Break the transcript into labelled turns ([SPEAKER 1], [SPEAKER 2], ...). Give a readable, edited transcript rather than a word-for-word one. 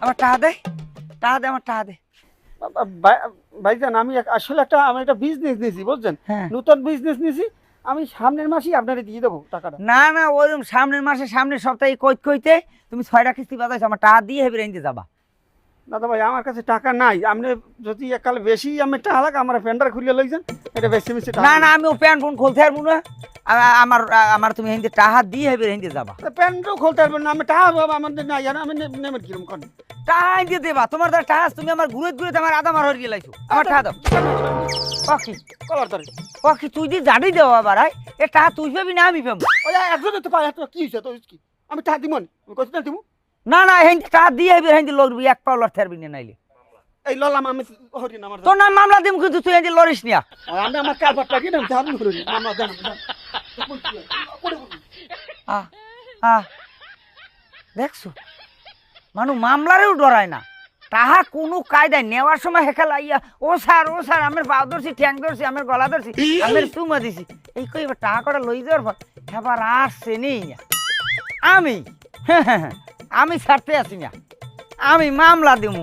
[SPEAKER 1] আমার টাকা দে, টাকা দে, আমার টাকা দে।
[SPEAKER 2] ভাইজান আমি আসলে আমি একটা বিজনেস নিয়েছি বুঝছেন,
[SPEAKER 1] হ্যাঁ।
[SPEAKER 2] নতুন বিজনেস নিয়েছি। আমি সামনের মাসেই আপনারে দিয়ে দেবো টাকাটা।
[SPEAKER 1] না না, ওইরকম সামনের মাসে সামনের সপ্তাহে কইতে তুমি 6টা কিস্তি বাজাইছো, আমার টাকা দিয়ে হেবি রেঞ্জে যাবা।
[SPEAKER 2] দাদা ভাই আমার কাছে টাকা নাই, আপনি যদি এককালে বেশি আমি টাকা লাগে আমার ফেন্ডার খুলিয়ে লইছেন, এটা বেশি বেশি
[SPEAKER 1] না না, আমি ও প্যান্ট ফোন খুলতে পারবো না। আমার আমার তুমি হিন্দি টাকা দিয়ে হেবি রেঞ্জে যাবা।
[SPEAKER 2] প্যান্টও খুলতে পারবেন না, আমি টাকা আমাদের নাই, আর আমি নেবেন কিরম করেন?
[SPEAKER 1] টাকা দিয়ে দেবা, তোমার দ্বারা টাকা তুমি আমার ঘুরে ঘুরে আমার আধা মার হয়ে গেলাইছো, আমার টাকা দাও। পাখি
[SPEAKER 2] কলার ধরে
[SPEAKER 1] পাখি তুই দিয়ে জানি দেওয়া আবার এ টাকা তুই পাবি না আমি পাবো।
[SPEAKER 2] ওই একজনে তো পাই, এত কি হয়েছে তো কি? আমি টাকা দিব না, আমি কইছি না দিব।
[SPEAKER 1] না না, হিন্দি টাকা দিয়ে হেবি হিন্দি লড়বি, এক পাও লড়তে পারবি না নাইলে।
[SPEAKER 2] এই ললাম আমি হরিণ আমার
[SPEAKER 1] তোর নাম মামলা দিম, কিন্তু তুই হিন্দি লড়িস না।
[SPEAKER 2] আমি আমার কারবার টাকি না আমি হরিণ মামলা দেন।
[SPEAKER 1] আহ আহ দেখছো, মানুষ মামলারেও ডরায় না। তাহা কোনো কায়দায় নেওয়ার সময় হেখাল আইয়া ও স্যার আমার পা ধরছি, ঠ্যাং ধরছি, আমার গলা ধরছি, আমার চুমা দিছি, এই কই এবার টাকা কটা লই যাওয়ার পর এবার আসছে নেই না। আমি আমি ছাড়তে আছি না, আমি মামলা দিব।